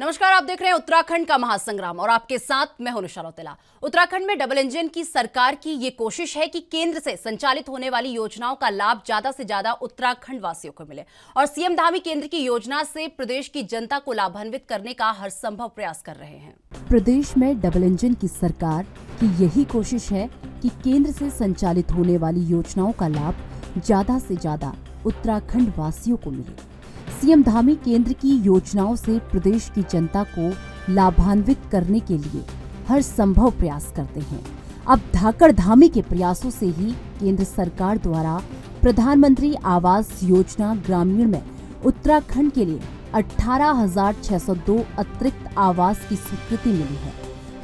नमस्कार, आप देख रहे हैं उत्तराखंड का महासंग्राम और आपके साथ मैं हूं निशा रौतेला। उत्तराखंड में डबल इंजन की सरकार की ये कोशिश है कि केंद्र से संचालित होने वाली योजनाओं का लाभ ज्यादा से ज्यादा उत्तराखंड वासियों को मिले और सीएम धामी केंद्र की योजना से प्रदेश की जनता को लाभान्वित करने का हर संभव प्रयास कर रहे हैं। प्रदेश में डबल इंजन की सरकार की यही कोशिश है कि केंद्र से संचालित होने वाली योजनाओं का लाभ ज्यादा से ज्यादा उत्तराखंड वासियों को मिले। सीएम धामी केंद्र की योजनाओं से प्रदेश की जनता को लाभान्वित करने के लिए हर संभव प्रयास करते हैं। अब धाकड़ धामी के प्रयासों से ही केंद्र सरकार द्वारा प्रधानमंत्री आवास योजना ग्रामीण में उत्तराखंड के लिए 18,602 अतिरिक्त आवास की स्वीकृति मिली है।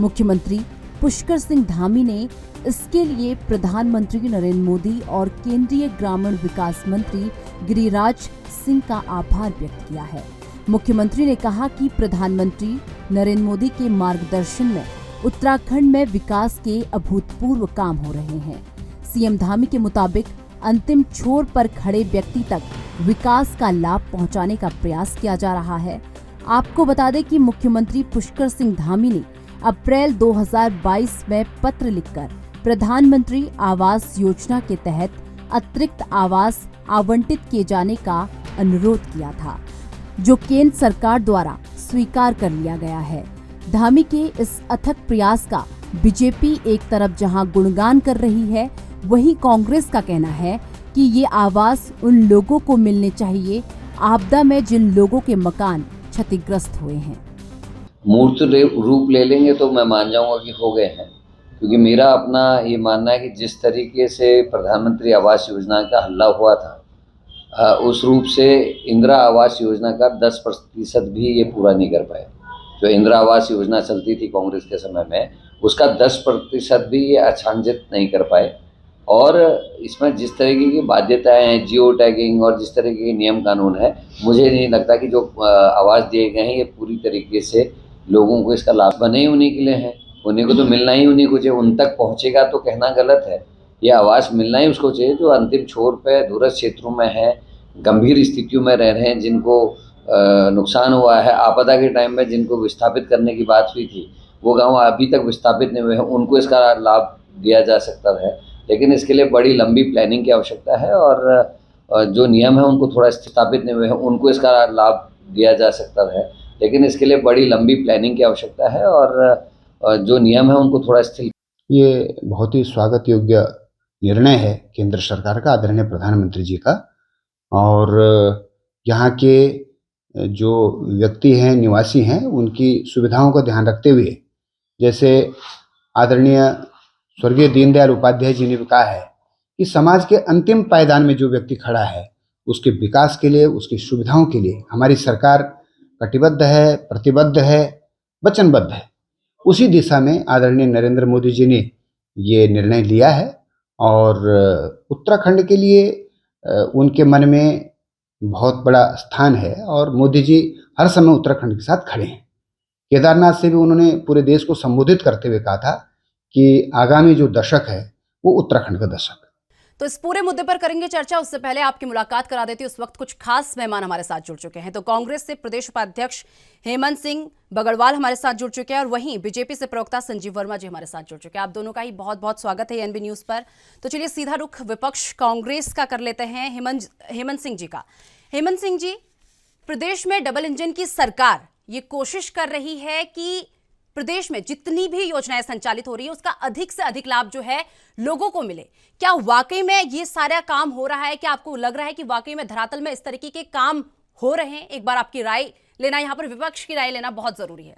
मुख्यमंत्री पुष्कर सिंह धामी ने इसके लिए प्रधानमंत्री नरेंद्र मोदी और केंद्रीय ग्रामीण विकास मंत्री गिरिराज सिंह का आभार व्यक्त किया है। मुख्यमंत्री ने कहा कि प्रधानमंत्री नरेंद्र मोदी के मार्गदर्शन में उत्तराखंड में विकास के अभूतपूर्व काम हो रहे हैं। सीएम धामी के मुताबिक अंतिम छोर पर खड़े व्यक्ति तक विकास का लाभ पहुंचाने का प्रयास किया जा रहा है। आपको बता दें कि मुख्यमंत्री पुष्कर सिंह धामी ने अप्रैल 2022 में पत्र लिखकर प्रधानमंत्री आवास योजना के तहत अतिरिक्त आवास आवंटित किए जाने का अनुरोध किया था, जो केंद्र सरकार द्वारा स्वीकार कर लिया गया है। धामी के इस अथक प्रयास का बीजेपी एक तरफ जहां गुणगान कर रही है, वहीं कांग्रेस का कहना है कि ये आवास उन लोगों को मिलने चाहिए आपदा में जिन लोगों के मकान क्षतिग्रस्त हुए हैं। मूर्त रूप ले लेंगे तो मैं मान जाऊंगा कि हो गए हैं, क्योंकि मेरा अपना ये मानना है कि जिस तरीके से प्रधानमंत्री आवास योजना का हल्ला हुआ था, उस रूप से इंदिरा आवास योजना का 10% भी ये पूरा नहीं कर पाए। जो इंदिरा आवास योजना चलती थी कांग्रेस के समय में, उसका 10% भी ये आच्छादित नहीं कर पाए। और इसमें जिस तरीके की बाध्यताएं हैं, जियो टैगिंग और जिस तरीके के नियम कानून है, मुझे नहीं लगता कि जो आवास दिए गए हैं ये पूरी तरीके से लोगों को इसका लाभ बने ही उन्हीं के लिए हैं। उन्हीं को तो मिलना ही उन्हीं को चाहिए, उन तक पहुँचेगा तो कहना गलत है। ये आवास मिलना ही उसको चाहिए जो अंतिम छोर पे दूरस्थ क्षेत्रों में है, गंभीर स्थितियों में रह रहे हैं, जिनको नुकसान हुआ है, आपदा के टाइम में जिनको विस्थापित करने की बात हुई थी, वो गांव अभी तक विस्थापित नहीं हुए हैं, उनको इसका लाभ दिया जा सकता है। लेकिन इसके लिए बड़ी लंबी प्लानिंग की आवश्यकता है और जो नियम है उनको थोड़ा स्थापित नहीं हुए हैं, उनको इसका लाभ दिया जा सकता है। लेकिन इसके लिए बड़ी लंबी प्लानिंग की आवश्यकता है और जो नियम है उनको थोड़ा स्थिर। ये बहुत ही स्वागत योग्य निर्णय है केंद्र सरकार का, आदरणीय प्रधानमंत्री जी का। और यहाँ के जो व्यक्ति हैं, निवासी हैं, उनकी सुविधाओं का ध्यान रखते हुए, जैसे आदरणीय स्वर्गीय दीनदयाल उपाध्याय जी ने भी कहा है कि समाज के अंतिम पायदान में जो व्यक्ति खड़ा है, उसके विकास के लिए, उसकी सुविधाओं के लिए हमारी सरकार कटिबद्ध है, प्रतिबद्ध है, वचनबद्ध है। उसी दिशा में आदरणीय नरेंद्र मोदी जी ने ये निर्णय लिया है और उत्तराखंड के लिए उनके मन में बहुत बड़ा स्थान है और मोदी जी हर समय उत्तराखंड के साथ खड़े हैं। केदारनाथ से भी उन्होंने पूरे देश को संबोधित करते हुए कहा था कि आगामी जो दशक है वो उत्तराखंड का दशक। तो इस पूरे मुद्दे पर करेंगे चर्चा। उससे पहले आपकी मुलाकात करा देती हूं। उस वक्त कुछ खास मेहमान हमारे साथ जुड़ चुके हैं। तो कांग्रेस से प्रदेश उपाध्यक्ष हेमंत सिंह बगड़वाल हमारे साथ जुड़ चुके हैं और वहीं बीजेपी से प्रवक्ता संजीव वर्मा जी हमारे साथ जुड़ चुके हैं। आप दोनों का ही बहुत बहुत स्वागत है एनबी न्यूज पर। तो चलिए सीधा रुख विपक्ष कांग्रेस का कर लेते हैं, हेमंत सिंह जी का। हेमंत सिंह जी, प्रदेश में डबल इंजन की सरकार ये कोशिश कर रही है कि प्रदेश में जितनी भी योजनाएं संचालित हो रही है उसका अधिक से अधिक लाभ जो है लोगों को मिले। क्या वाकई में ये सारा काम हो रहा है? क्या आपको लग रहा है कि वाकई में धरातल में इस तरीके के काम हो रहे हैं? एक बार आपकी राय लेना, यहाँ पर विपक्ष की राय लेना बहुत जरूरी है।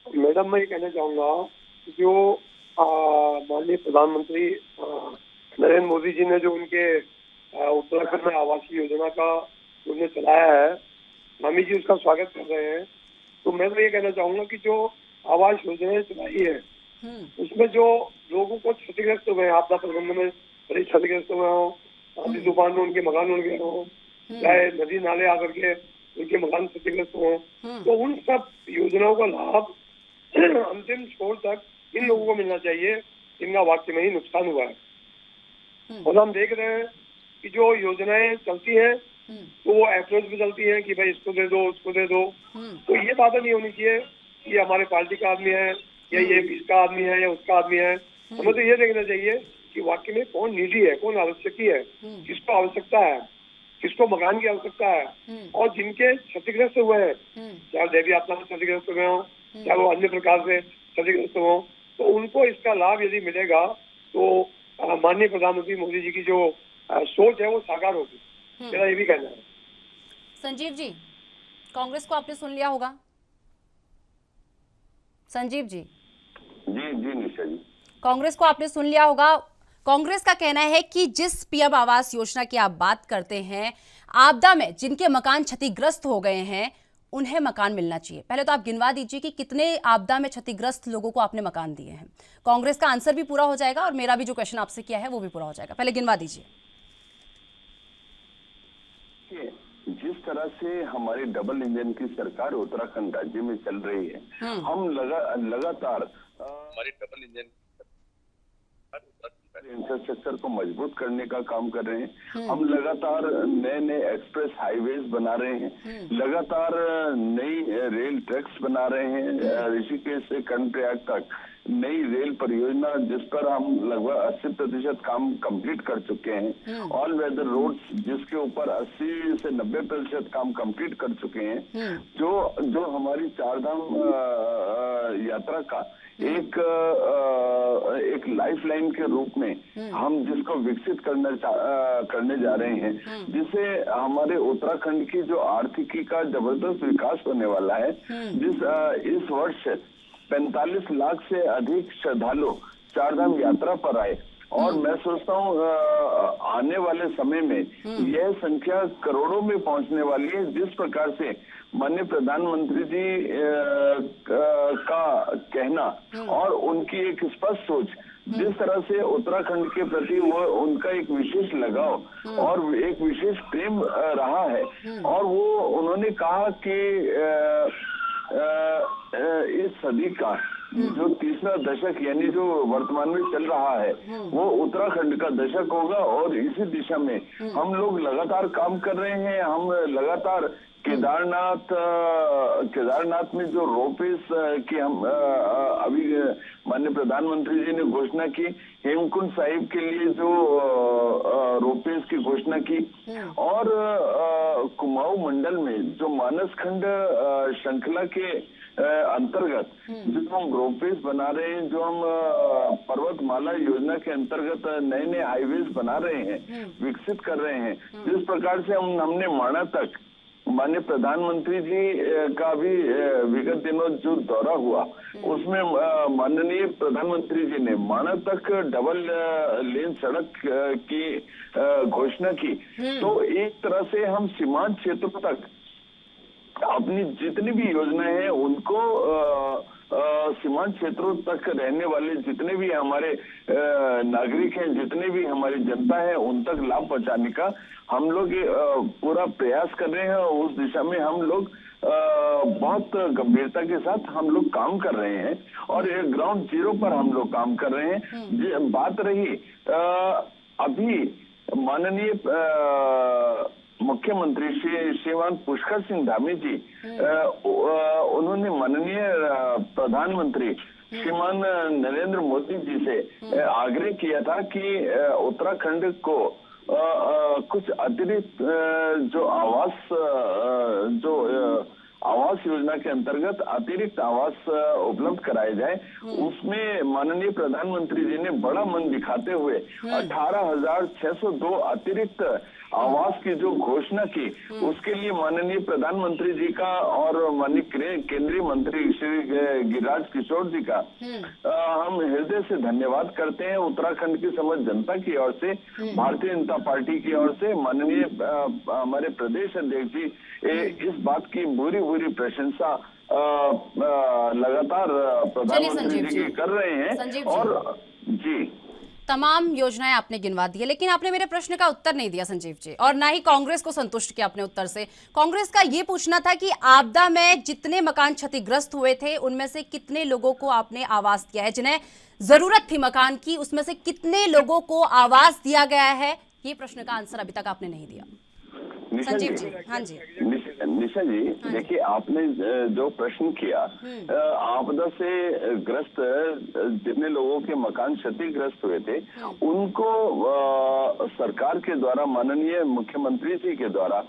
मैडम, मैं ये कहना चाहूंगा, जो माननीय प्रधानमंत्री नरेंद्र मोदी जी ने जो उनके उत्तराखंड में आवासीय योजना का उन्होंने चलाया है, स्वामी जी उसका स्वागत कर रहे हैं। तो मैं तो ये कहना चाहूंगा कि जो आवास योजनाएं चलाई है उसमें जो लोगों को क्षतिग्रस्त हुए, आपदा प्रबंधन में बड़े क्षतिग्रस्त हुए हो, आंधी तूफान में उनके मकान उड़ गए हो, चाहे नदी नाले आकर के उनके मकान क्षतिग्रस्त हो, तो उन सब योजनाओं का लाभ अंतिम छोर तक इन लोगों को मिलना चाहिए जिनका वाकई में ही नुकसान हुआ है। और हम देख रहे हैं कि जो योजनाएं चलती हैं तो वो अप्रोच बदलती है कि भाई इसको दे दो, उसको दे दो। तो ये बातें नहीं होनी चाहिए कि हमारे पार्टी का आदमी है या ये इसका आदमी है या उसका आदमी है। हमें तो ये देखना चाहिए कि वाकई में कौन नीडी है, कौन आवश्यकी है, किसको आवश्यकता है, किसको मकान की आवश्यकता है। और जिनके क्षतिग्रस्त हुए हैं, चाहे देवी आपदा से क्षतिग्रस्त हुए हों, चाहे वो अन्य प्रकार से क्षतिग्रस्त हो, तो उनको इसका लाभ यदि मिलेगा तो माननीय प्रधानमंत्री मोदी जी की जो सोच है वो साकार होगी। मेरा ये भी कहना है। संजीव जी, कांग्रेस को आपने सुन लिया होगा। संजीव जी जी निशा जी, कांग्रेस को आपने सुन लिया होगा। कांग्रेस का कहना है कि जिस पीएम आवास योजना की आप बात करते हैं, आपदा में जिनके मकान क्षतिग्रस्त हो गए हैं उन्हें मकान मिलना चाहिए। पहले तो आप गिनवा दीजिए कि कितने आपदा में क्षतिग्रस्त लोगों को आपने मकान दिए हैं। कांग्रेस का आंसर भी पूरा हो जाएगा और मेरा भी जो क्वेश्चन आपसे किया है वो भी पूरा हो जाएगा। पहले गिनवा दीजिए। जिस तरह से हमारी डबल इंजन की सरकार उत्तराखंड राज्य में चल रही है, हम लगातार हमारी डबल इंजन इंफ्रास्ट्रक्चर को मजबूत करने का काम कर रहे हैं। हम लगातार नए नए एक्सप्रेस हाईवेज बना रहे हैं, लगातार नई रेल ट्रैक्स बना रहे हैं। ऋषिकेश से कर्णप्रयाग तक नई रेल परियोजना जिस पर हम लगभग 80% काम कंप्लीट कर चुके हैं। ऑल वेदर रोड्स जिसके ऊपर 80 से 90% काम कंप्लीट कर चुके हैं। जो हमारी चारधाम यात्रा का एक लाइफलाइन के रूप में हम जिसको विकसित करने जा रहे हैं, जिससे हमारे उत्तराखंड की जो आर्थिकी का जबरदस्त विकास होने वाला है। इस वर्ष 45 लाख से अधिक श्रद्धालु चारधाम यात्रा पर आए और मैं सोचता हूँ आने वाले समय में यह संख्या करोड़ों में पहुंचने वाली है। जिस प्रकार से माननीय प्रधानमंत्री जी का कहना और उनकी एक स्पष्ट सोच, जिस तरह से उत्तराखंड के प्रति वो उनका एक विशेष लगाव और एक विशेष प्रेम रहा है। और वो उन्होंने कहा कि इस सदी का जो तीसरा दशक यानी जो वर्तमान में चल रहा है वो उत्तराखंड का दशक होगा और इसी दिशा में हम लोग लगातार काम कर रहे हैं। हम लगातार केदारनाथ में जो रोपवेज की हम अभी माननीय प्रधानमंत्री जी ने घोषणा की, हेमकुंड साहिब के लिए जो रोपवेज की घोषणा की, और कुमाऊं मंडल में जो मानसखंड श्रृंखला के अंतर्गत जो हम रोपवेज बना रहे हैं, जो हम पर्वतमाला योजना के अंतर्गत नए नए हाईवेज बना रहे हैं, विकसित कर रहे हैं। जिस प्रकार से हमने माणा तक माननीय प्रधानमंत्री जी का भी विगत दिनों जो दौरा हुआ उसमें माननीय प्रधानमंत्री जी ने माणा तक डबल लेन सड़क की घोषणा की। तो एक तरह से हम सीमांत क्षेत्रों तक अपनी जितनी भी योजनाएं हैं उनको सीमांत क्षेत्रों तक रहने वाले जितने भी हमारे नागरिक हैं, जितने भी हमारी जनता है, उन तक लाभ पहुंचाने का हम लोग पूरा प्रयास कर रहे हैं। और उस दिशा में हम लोग बहुत गंभीरता के साथ हम लोग काम कर रहे हैं और ग्राउंड जीरो पर हम लोग काम कर रहे हैं। बात रही अभी माननीय मुख्यमंत्री श्रीमान पुष्कर सिंह धामी जी, उन्होंने माननीय प्रधानमंत्री श्रीमान नरेंद्र मोदी जी से आग्रह किया था कि उत्तराखंड को कुछ अतिरिक्त जो आवास योजना के अंतर्गत अतिरिक्त आवास उपलब्ध कराए जाए। उसमें माननीय प्रधानमंत्री जी ने बड़ा मन दिखाते हुए 18,602 अतिरिक्त आवास की जो घोषणा की, उसके लिए माननीय प्रधानमंत्री जी का और माननीय केंद्रीय मंत्री श्री गिरिराज किशोर जी का हम हृदय से धन्यवाद करते हैं। उत्तराखंड की समस्त जनता की ओर से, भारतीय जनता पार्टी की ओर से माननीय हमारे प्रदेश अध्यक्ष जी इस बात की पूरी प्रशंसा लगातार प्रधानमंत्री जी कर रहे हैं। और जी तमाम योजनाएं आपने गिनवा दी है, लेकिन आपने मेरे प्रश्न का उत्तर नहीं दिया संजीव जी, और ना ही कांग्रेस को संतुष्ट किया अपने उत्तर से। कांग्रेस का ये पूछना था कि आपदा में जितने मकान क्षतिग्रस्त हुए थे उनमें से कितने लोगों को आपने आवास दिया है, जिन्हें जरूरत थी मकान की उसमें से कितने लोगों को आवास दिया गया है। ये प्रश्न का आंसर अभी तक आपने नहीं दिया। निशा संजीव जी, जी, हाँ जी। निशा जी, देखिए आपने जो प्रश्न किया, आपदा से ग्रस्त जितने लोगों के मकान क्षतिग्रस्त हुए थे, उनको सरकार के द्वारा, माननीय मुख्यमंत्री जी के द्वारा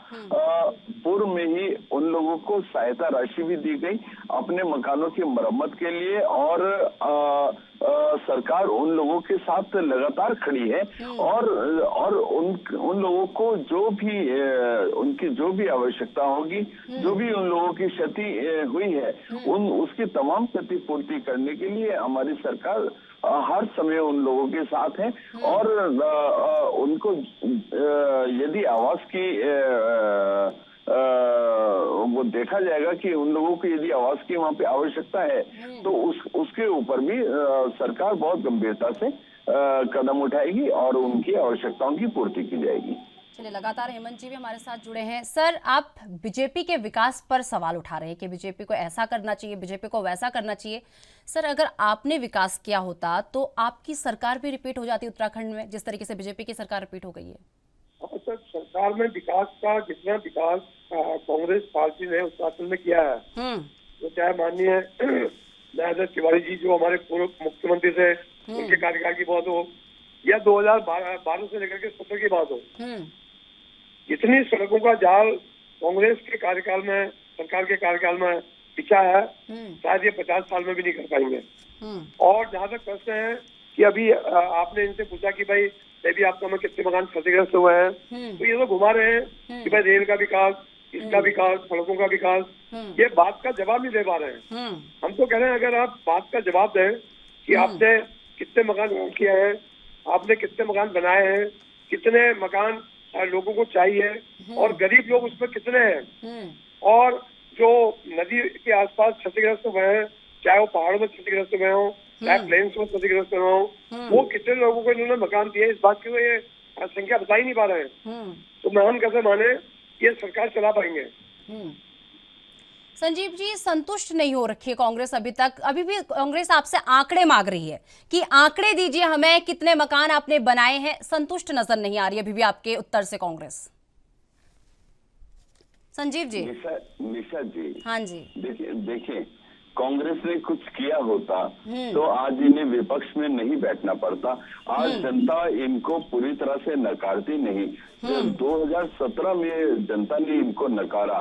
पूर्व में ही उन लोगों को सहायता राशि भी दी गई अपने मकानों की मरम्मत के लिए, और सरकार उन लोगों के साथ लगातार खड़ी है, और उन लोगों को जो भी उनकी जो भी आवश्यकता होगी, जो भी उन लोगों की क्षति हुई है, उसकी तमाम क्षतिपूर्ति करने के लिए हमारी सरकार हर समय उन लोगों के साथ है। और उनको यदि आवास की वो देखा जाएगा कि उन लोगों को यदि आवास की वहाँ पे आवश्यकता है, तो उसके ऊपर भी सरकार बहुत गंभीरता से कदम उठाएगी और उनकी आवश्यकताओं की पूर्ति की जाएगी। चलिए, लगातार हेमंत जी भी हमारे साथ जुड़े हैं। सर, आप बीजेपी के विकास पर सवाल उठा रहे हैं कि बीजेपी को ऐसा करना चाहिए, बीजेपी को वैसा करना चाहिए। सर, अगर आपने विकास किया होता तो आपकी सरकार भी रिपीट हो जाती उत्तराखंड में, जिस तरीके से बीजेपी की सरकार रिपीट हो गई है? सर, सरकार में विकास का जितना विकास कांग्रेस पार्टी ने उत्तराखंड में किया है, तो चाहे माननीय न्यायाधीश तिवारी जी जो हमारे पूर्व मुख्यमंत्री थे, उनके कार्यकाल की बात हो, या 2012 से लेकर के 17 की बात हो, इतनी सड़कों का जाल कांग्रेस के कार्यकाल में, सरकार के कार्यकाल में बिछा है, शायद ये 50 साल में भी नहीं कर पाएंगे। और जहाँ तक प्रश्न है कि अभी आपने इनसे पूछा कि भाई भी आपका में कितने मकान क्षतिग्रस्त हुए हैं, तो ये तो घुमा रहे हैं कि भाई रेल का विकास, इसका विकास, सड़कों का विकास, ये बात का जवाब नहीं दे पा रहे हैं। हम तो कह रहे हैं अगर आप बात का जवाब दें कि आपने कितने मकान किए हैं, आपने कितने मकान बनाए हैं, कितने मकान लोगों को चाहिए, और गरीब लोग उसमें कितने हैं, और जो नदी के आसपास क्षतिग्रस्त हुए हैं, चाहे वो पहाड़ों में क्षतिग्रस्त हुए हों, चाहे प्लेन्स में क्षतिग्रस्त हुए हों, वो कितने लोगों को इन्होंने मकान दिए, इस बात की वो ये संख्या बता ही नहीं पा रहे हैं। तो हम कैसे माने ये सरकार चला पाएंगे? संजीव जी, संतुष्ट नहीं हो रखी है कांग्रेस अभी तक। अभी भी कांग्रेस आपसे आंकड़े मांग रही है कि आंकड़े दीजिए हमें, कितने मकान आपने बनाए हैं। संतुष्ट नजर नहीं आ रही अभी भी आपके उत्तर से कांग्रेस। संजीव जी। निशा जी, हाँ जी, देखिए कांग्रेस ने कुछ किया होता तो आज इन्हें विपक्ष में नहीं बैठना पड़ता। आज जनता इनको पूरी तरह से नकारती नहीं। 2017 में जनता ने इनको नकारा,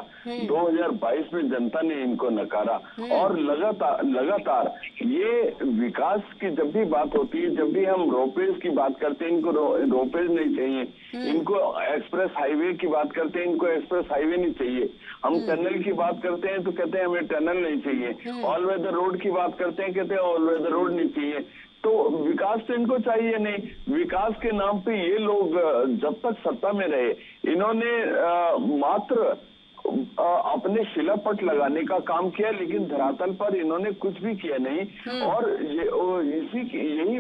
2022 में जनता ने इनको नकारा, और लगातार ये विकास की जब भी बात होती है, जब भी हम रोपवेज की बात करते हैं, इनको रोपवेज नहीं चाहिए, इनको एक्सप्रेस हाईवे की बात करते हैं, इनको एक्सप्रेस हाईवे नहीं चाहिए, हम टनल की बात करते हैं तो कहते हैं हमें टनल नहीं चाहिए, ऑल वेदर रोड की बात करते हैं, कहते हैं ऑल वेदर रोड नहीं चाहिए। तो विकास तो इनको चाहिए नहीं। विकास के नाम पे ये लोग जब तक सत्ता में रहे, इन्होंने मात्र अपने शिलापट लगाने का काम किया, लेकिन धरातल पर इन्होंने कुछ भी किया नहीं। और यही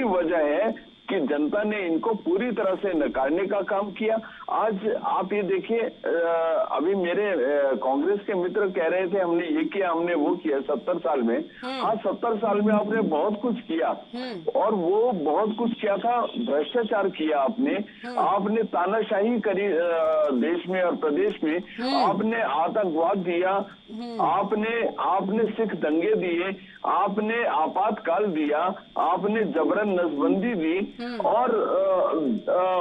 वजह है कि जनता ने इनको पूरी तरह से नकारने का काम किया। आज आप ये देखिए, अभी मेरे कांग्रेस के मित्र कह रहे थे हमने ये किया, हमने वो किया 70 साल में। हाँ, 70 साल में आपने बहुत कुछ किया, और वो बहुत कुछ किया था, भ्रष्टाचार किया आपने तानाशाही करी देश में और प्रदेश में, आपने आतंकवाद दिया, आपने सिख दंगे दिए, आपने आपातकाल दिया, आपने जबरन नसबंदी दी, और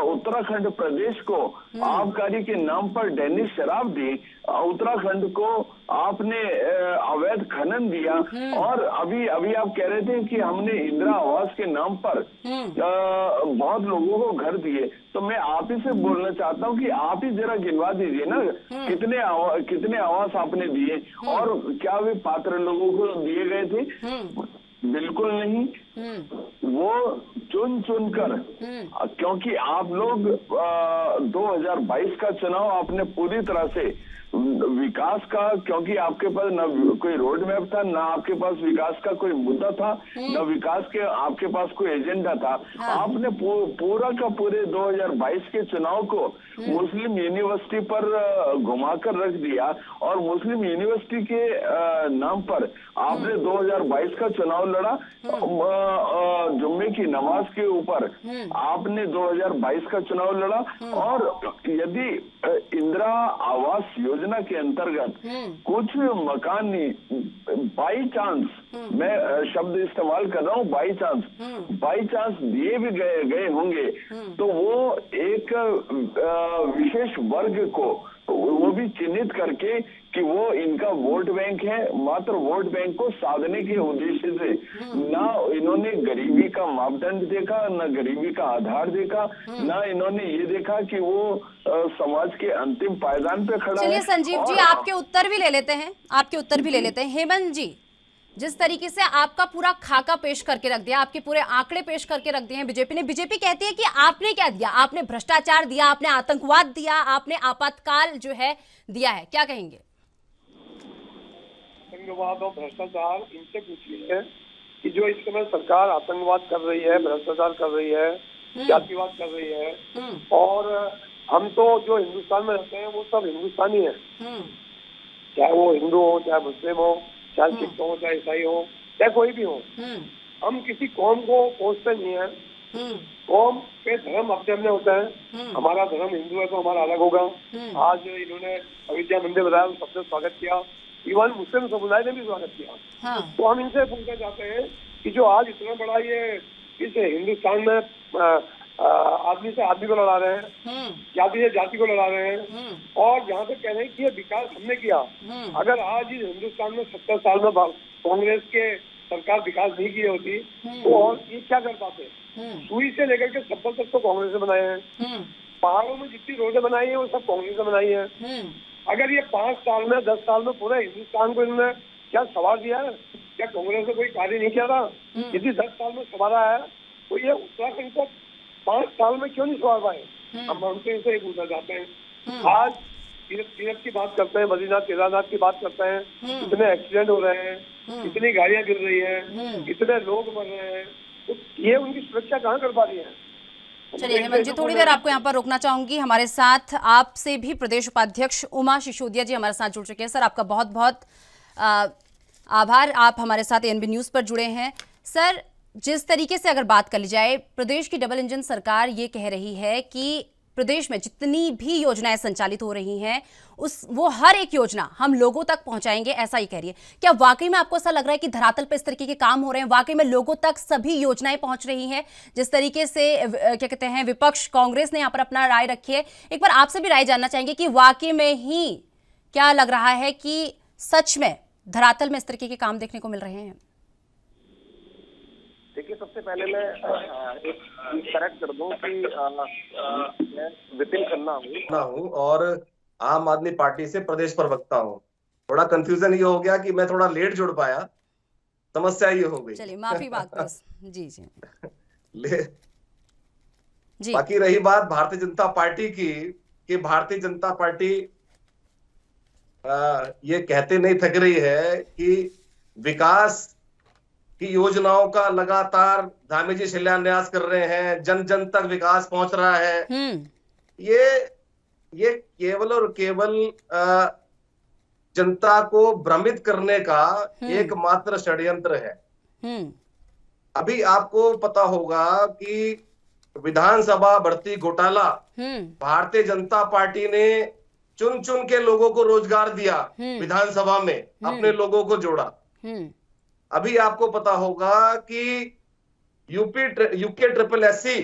उत्तराखंड प्रदेश को आबकारी के नाम पर डैनिश शराब दी, उत्तराखंड को आपने अवैध खनन दिया, और अभी आप कह रहे थे कि हमने इंदिरा आवास के नाम पर बहुत लोगों को घर दिए। तो मैं आप ही से बोलना चाहता हूँ कि आप ही जरा गिनवा दीजिए ना, कितने आवास आपने दिए, और क्या वे पात्र लोगों को दिए गए थे? बिल्कुल नहीं। वो चुन कर, क्योंकि आप लोग 2022 का चुनाव आपने पूरी तरह से विकास का, क्योंकि आपके पास ना कोई रोड मैप था, ना आपके पास विकास का कोई मुद्दा था, ना विकास के आपके पास कोई एजेंडा था। आपने पूरा का पूरे 2022 के चुनाव को मुस्लिम यूनिवर्सिटी पर घुमाकर रख दिया, और मुस्लिम यूनिवर्सिटी के नाम पर आपने 2022 का चुनाव लड़ा। जुम्मे की नमाज के ऊपर आपने 2022 का चुनाव लड़ा। और यदि इंदिरा आवास योजना के अंतर्गत कुछ मकान बाई चांस, मैं शब्द इस्तेमाल कर रहा हूँ बाई चांस दिए भी गए होंगे, तो वो एक विशेष वर्ग को वो भी चिन्हित करके कि वो इनका वोट बैंक है, मात्र वोट बैंक को साधने के उद्देश्य से ना इन्होंने गरीबी का मापदंड देखा, ना गरीबी का आधार देखा, ना इन्होंने ये देखा कि वो समाज के अंतिम पायदान पे खड़ा है। चलिए संजीव जी, आपके उत्तर भी ले लेते हैं। हेमंत जी, जिस तरीके से आपका पूरा खाका पेश करके रख दिया, आपके पूरे आंकड़े पेश करके रख दिए हैं बीजेपी ने। बीजेपी कहती है कि आपने क्या दिया, आपने भ्रष्टाचार दिया, आपने आतंकवाद दिया, आपने आपातकाल जो है दिया है, क्या कहेंगे? आतंकवाद और भ्रष्टाचार इनसे पूछिए कि जो इस समय सरकार आतंकवाद कर रही है, भ्रष्टाचार कर रही है, जातिवाद कर रही है, और हम तो जो हिंदुस्तान में रहते हैं वो सब हिंदुस्तानी है, चाहे वो हिंदू हो, चाहे मुस्लिम हो, चाहे सिख हो, चाहे ईसाई हो, चाहे कोई भी हो। हम किसी कौम को कोसते नहीं है। कौम के धर्म अपने अपने होते हैं। हमारा धर्म हिंदू है तो हमारा अलग होगा। आज इन्होंने अयोध्या मंदिर बताया, सबने स्वागत किया, इवन मुस्लिम समुदाय ने भी स्वागत किया। तो हम इनसे पूछना चाहते हैं कि जो आज इतना बड़ा ये इस हिंदुस्तान में आदमी से आदमी को लड़ा रहे हैं, जाति से जाति को लड़ा रहे हैं, और यहाँ पे कह रहे हैं कि ये विकास हमने किया। अगर आज इस हिंदुस्तान में 70 साल में कांग्रेस के सरकार विकास नहीं की होती तो और ये क्या कर पाते? सुई से लेकर के सब्बल तक तो कांग्रेस ने बनाए हैं। पहाड़ों में जितनी रोडें बनाई है वो सब कांग्रेस ने बनाई है। अगर ये 5 साल में 10 साल में पूरे हिंदुस्तान को इन्होंने क्या सवार दिया है? क्या कांग्रेस ने कोई कार्य नहीं किया था? यदि 10 साल में सवारा है तो ये उत्तराखंड को 5 साल में क्यों नहीं सवार पाए? हम उनसे इनसे पूछना चाहते हैं। आज तीर्थ की बात करते हैं, बद्रीनाथ केदारनाथ की बात करते हैं, कितने एक्सीडेंट हो रहे हैं, कितनी गाड़ियां गिर रही हैं, कितने लोग मर रहे हैं, तो ये उनकी सुरक्षा कहाँ कर पा रही है? चलिए हेमंत जी, थोड़ी देर आपको यहाँ पर रोकना चाहूंगी। हमारे साथ आपसे भी प्रदेश उपाध्यक्ष उमा सिसोदिया जी हमारे साथ जुड़ चुके हैं। सर, आपका बहुत बहुत आभार, आप हमारे साथ एएनबी न्यूज पर जुड़े हैं। सर, जिस तरीके से अगर बात कर ली जाए, प्रदेश की डबल इंजन सरकार ये कह रही है कि प्रदेश में जितनी भी योजनाएं संचालित हो रही हैं वो हर एक योजना हम लोगों तक पहुंचाएंगे, ऐसा ही कह रही है। क्या वाकई में आपको ऐसा लग रहा है कि धरातल पर इस तरीके के काम हो रहे हैं, वाकई में लोगों तक सभी योजनाएं पहुंच रही हैं? जिस तरीके से क्या कहते हैं विपक्ष कांग्रेस ने यहाँ पर अपना राय रखी है, एक बार आपसे भी राय जानना चाहेंगे कि वाकई में ही क्या लग रहा है कि सच में धरातल में इस तरीके के काम देखने को मिल रहे हैं? देखिए, सबसे पहले मैं एक करेक्ट कर दूं कि मैं विपिन खन्ना हूं और आम आदमी पार्टी से प्रदेश प्रवक्ता हूं। थोड़ा कंफ्यूजन ये हो गया कि मैं थोड़ा लेट जुड़ पाया, समस्या ये हो गई। चलिए माफी मांगते हैं। जी जी। बाकी रही बात भारतीय जनता पार्टी की, कि भारतीय जनता पार्टी ये कहते नहीं थक रही है कि विकास की योजनाओं का लगातार धामी जी शिलान्यास कर रहे हैं, जन जन तक विकास पहुंच रहा है। ये केवल और केवल जनता को भ्रमित करने का एकमात्र षड्यंत्र है। अभी आपको पता होगा कि विधानसभा भर्ती घोटाला भारतीय जनता पार्टी ने चुन चुन के लोगों को रोजगार दिया, विधानसभा में अपने लोगों को जोड़ा। अभी आपको पता होगा कि यूके ट्रिपल एससी,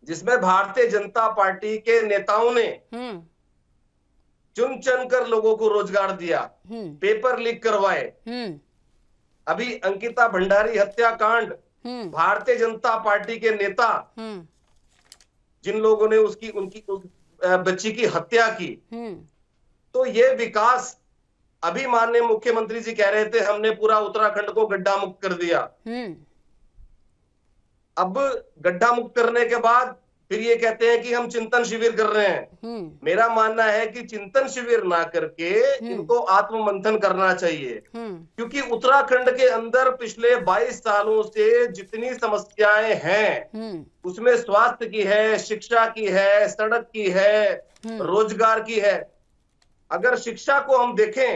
जिसमें भारतीय जनता पार्टी के नेताओं ने चुन चुन कर लोगों को रोजगार दिया, पेपर लीक करवाए। अभी अंकिता भंडारी हत्याकांड, भारतीय जनता पार्टी के नेता जिन लोगों ने उनकी बच्ची की हत्या की। तो ये विकास, अभी माननीय मुख्यमंत्री जी कह रहे थे हमने पूरा उत्तराखंड को गड्ढा मुक्त कर दिया। अब गड्ढा मुक्त करने के बाद फिर ये कहते हैं कि हम चिंतन शिविर कर रहे हैं। मेरा मानना है कि चिंतन शिविर ना करके इनको आत्ममंथन करना चाहिए, क्योंकि उत्तराखंड के अंदर पिछले 22 सालों से जितनी समस्याएं हैं उसमें स्वास्थ्य की है, शिक्षा की है, सड़क की है, रोजगार की है। अगर शिक्षा को हम देखें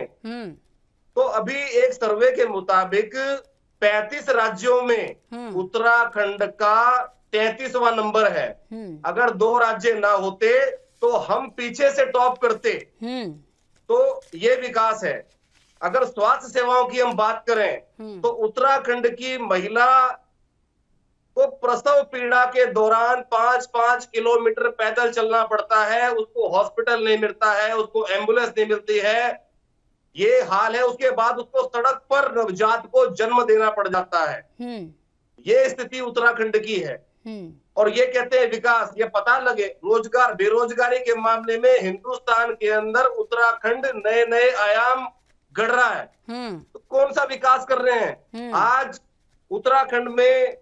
तो अभी एक सर्वे के मुताबिक 35 राज्यों में उत्तराखंड का 33वां नंबर है। अगर 2 राज्य ना होते तो हम पीछे से टॉप करते। तो ये विकास है। अगर स्वास्थ्य सेवाओं की हम बात करें तो उत्तराखंड की महिला को प्रसव पीड़ा के दौरान 5-5 किलोमीटर पैदल चलना पड़ता है, उसको हॉस्पिटल नहीं मिलता है, उसको एम्बुलेंस नहीं मिलती है। ये हाल है। उसके बाद उसको सड़क पर नवजात को जन्म देना पड़ जाता है। ये स्थिति उत्तराखंड की है। और ये कहते हैं विकास, ये पता लगे रोजगार बेरोजगारी के मामले में हिंदुस्तान के अंदर उत्तराखंड नए नए आयाम गढ़ रहा है। तो कौन सा विकास कर रहे हैं? आज उत्तराखंड में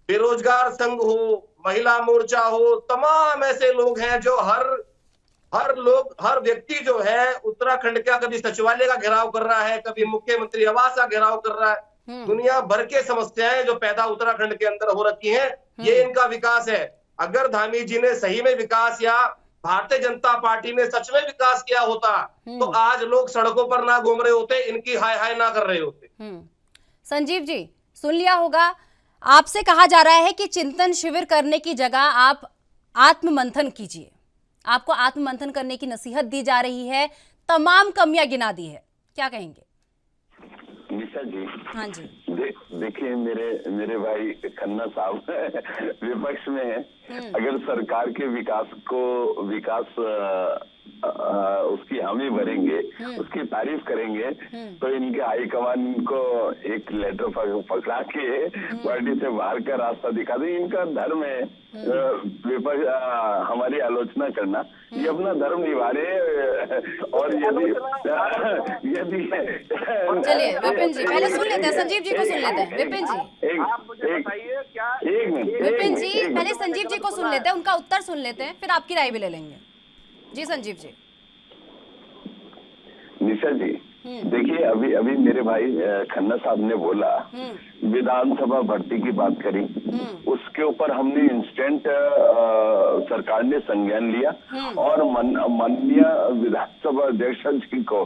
बेरोजगार संघ हो, महिला मोर्चा हो, तमाम ऐसे लोग हैं जो हर व्यक्ति जो है उत्तराखंड का कभी सचिवालय का घेराव कर रहा है, कभी मुख्यमंत्री आवास का घेराव कर रहा है। दुनिया भर के समस्याएं जो पैदा उत्तराखंड के अंदर हो रखी हैं, ये इनका विकास है। अगर धामी जी ने सही में विकास या भारतीय जनता पार्टी ने सच में विकास किया होता तो आज लोग सड़कों पर ना घूम रहे होते, इनकी हाय हाय ना कर रहे होते। संजीव जी, सुन लिया होगा, आपसे कहा जा रहा है कि चिंतन शिविर करने की जगह आप आत्ममंथन कीजिए। आपको आत्ममंथन करने की नसीहत दी जा रही है, तमाम कमियां गिना दी है, क्या कहेंगे? निशा जी, हाँ जी, देखिए मेरे भाई खन्ना साहब विपक्ष में है। अगर सरकार के विकास उसकी हामी भरेंगे, उसकी तारीफ करेंगे, तो इनके हाईकमान को एक लेटर पकड़ा के पार्टी से बाहर का रास्ता दिखा दे। इनका धर्म है विपक्ष हमारी आलोचना करना, ये अपना धर्म निभा रहे। और यदि चलिए विपिन जी पहले सुन लेते हैं, संजीव जी को सुन लेते हैं। विपिन जी, एक मिनट, विपिन जी पहले संजीव जी को सुन लेते हैं, उनका उत्तर सुन लेते हैं, फिर आपकी राय भी ले लेंगे। जी संजीव जी। निशा जी, देखिए अभी मेरे भाई खन्ना साहब ने बोला विधानसभा भर्ती की बात करी, उसके ऊपर हमने इंस्टेंट सरकार ने संज्ञान लिया और माननीय विधानसभा अध्यक्ष जी को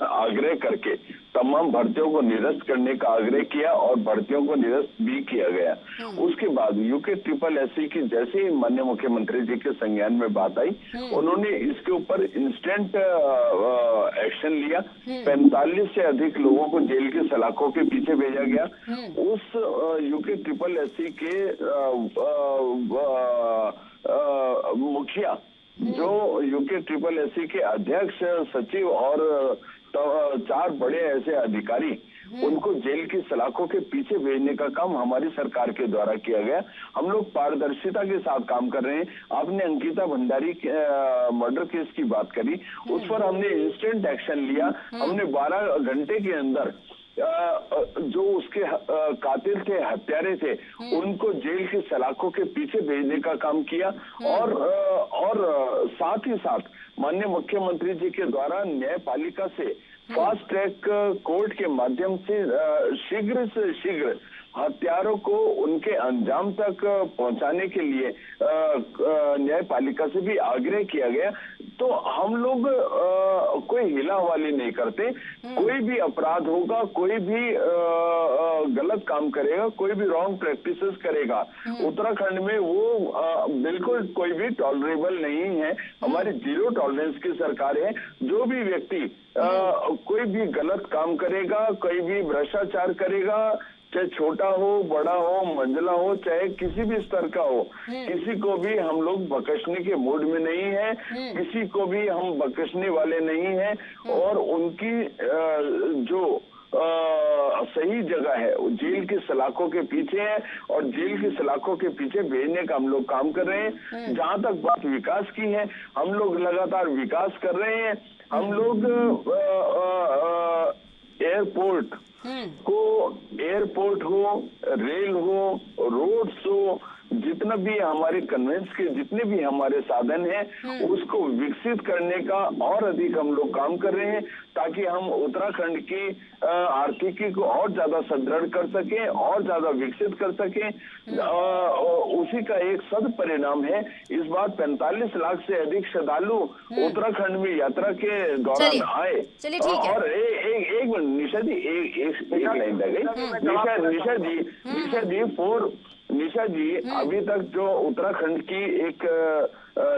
आग्रह करके तमाम भर्तियों को निरस्त करने का आग्रह किया और भर्तियों को निरस्त भी किया गया। उसके बाद यूके SSS की जैसे ही माननीय मुख्यमंत्री जी के संज्ञान में बात आई, उन्होंने इसके ऊपर इंस्टेंट एक्शन लिया। 45 से अधिक लोगों को जेल के सलाखों के पीछे भेजा गया। उस यूके SSS के मुखिया जो यूके SSS के अध्यक्ष, सचिव और 4 बड़े ऐसे अधिकारी, उनको जेल की सलाखों के पीछे भेजने का काम हमारी सरकार के द्वारा किया गया। हम लोग पारदर्शिता के साथ काम कर रहे हैं। आपने अंकिता भंडारी मर्डर केस की बात करी, उस पर हमने इंस्टेंट एक्शन लिया। हमने 12 घंटे के अंदर जो उसके कातिल थे, हत्यारे थे, उनको जेल की सलाखों के पीछे भेजने का काम किया। और साथ ही साथ माननीय मुख्यमंत्री जी के द्वारा न्यायपालिका से फास्ट ट्रैक कोर्ट के माध्यम से शीघ्र से शीघ्र हत्यारों को उनके अंजाम तक पहुंचाने के लिए न्यायपालिका से भी आग्रह किया गया। तो हम लोग कोई हिला हवाली नहीं करते। कोई भी अपराध होगा, कोई भी गलत काम करेगा, कोई भी रॉन्ग प्रैक्टिसेस करेगा, उत्तराखंड में वो बिल्कुल कोई भी टॉलरेबल नहीं है। हमारी 0 टॉलरेंस की सरकार है। जो भी व्यक्ति कोई भी गलत काम करेगा, कोई भी भ्रष्टाचार करेगा, चाहे छोटा हो, बड़ा हो, मंझला हो, चाहे किसी भी स्तर का हो, किसी को भी हम लोग बख्शने के मूड में नहीं है, किसी को भी हम बख्शने वाले नहीं है। और उनकी जो सही जगह है वो जेल की सलाखों के पीछे है और जेल की सलाखों के पीछे भेजने का हम लोग काम कर रहे हैं। जहां तक बात विकास की है, हम लोग लगातार विकास कर रहे हैं। हम लोग एयरपोर्ट हो, रेल हो, रोड्स हो, जितना भी हमारे कन्वेंस के जितने भी हमारे साधन हैं उसको विकसित करने का और अधिक हम लोग काम कर रहे हैं, ताकि हम उत्तराखंड की आर्थिकी को और ज्यादा सुदृढ़ कर सकें और ज्यादा विकसित कर सकें। उसी का एक सद परिणाम है इस बार 45 लाख से अधिक श्रद्धालु उत्तराखंड में यात्रा के दौरान आए। चलिए ठीक है। और एक मिनट निशा जी, एक लाइन रह गई। निशा जी अभी तक जो उत्तराखंड की एक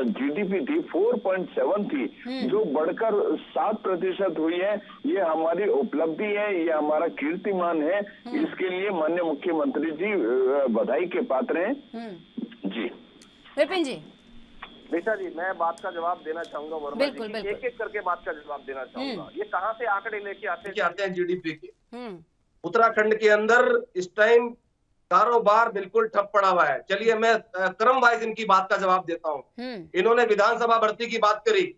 जीडीपी थी 4.7 थी, जो बढ़कर 7% हुई है। ये हमारी उपलब्धि है, ये हमारा कीर्तिमान है। इसके लिए माननीय मुख्यमंत्री जी बधाई के पात्र हैं। जी विपिन जी। निशा जी, मैं बात का जवाब देना चाहूंगा वर्मा जी, बिल्कुल। एक एक करके बात का जवाब देना चाहूंगा। ये कहाँ से आंकड़े लेके आते हैं जीडीपी के? उत्तराखंड के अंदर इस टाइम कारोबार बिल्कुल ठप पड़ा हुआ है। चलिए मैं क्रम वाइज इनकी बात का जवाब देता हूँ। इन्होंने विधानसभा भर्ती की बात करी।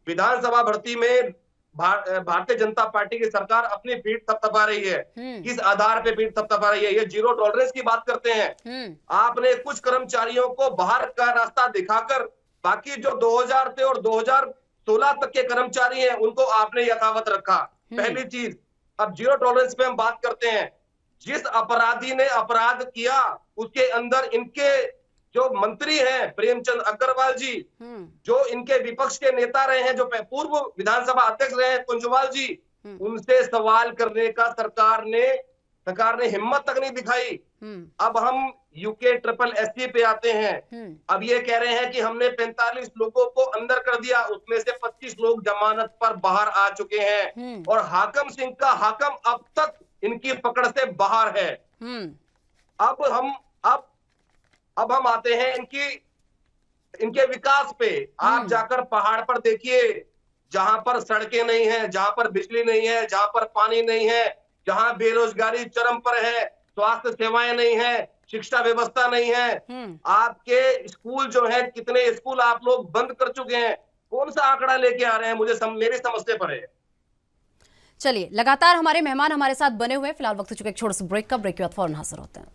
विधानसभा भर्ती में भारतीय जनता पार्टी की सरकार अपनी पीठ थपथपा रही है। किस आधार पे पीठ थपथपा रही है? ये जीरो टॉलरेंस की बात करते हैं। आपने कुछ कर्मचारियों को बाहर का रास्ता दिखाकर बाकी जो 2000 थे और 2016 तक के कर्मचारी हैं उनको आपने यथावत रखा। पहली चीज। अब जीरो टॉलरेंस पे हम बात करते हैं। जिस अपराधी ने अपराध किया उसके अंदर इनके जो मंत्री हैं प्रेमचंद अग्रवाल जी, जो इनके विपक्ष के नेता रहे हैं, जो पूर्व विधानसभा अध्यक्ष रहे हैं कुंजवाल जी, उनसे सवाल करने का सरकार ने हिम्मत तक नहीं दिखाई। अब हम यूके ट्रिपल एससी पे आते हैं। अब ये कह रहे हैं कि हमने 45 लोगों को अंदर कर दिया, उसमें से 25 लोग जमानत पर बाहर आ चुके हैं और हाकम सिंह का हाकम अब तक इनकी पकड़ से बाहर है। अब हम आते हैं इनके विकास पे। आप जाकर पहाड़ पर देखिए, जहां पर सड़कें नहीं है, जहां पर बिजली नहीं है, जहां पर पानी नहीं है, जहां बेरोजगारी चरम पर है, स्वास्थ्य सेवाएं नहीं है, शिक्षा व्यवस्था नहीं है। आपके स्कूल जो है, कितने स्कूल आप लोग बंद कर चुके हैं। कौन सा आंकड़ा लेके आ रहे हैं? मेरी समझ से परे है। चलिए, लगातार हमारे मेहमान हमारे साथ बने हुए। फिलहाल वक्त हो चुका है एक छोटे से ब्रेक का। ब्रेक के बाद फौरन हाजिर होते हैं।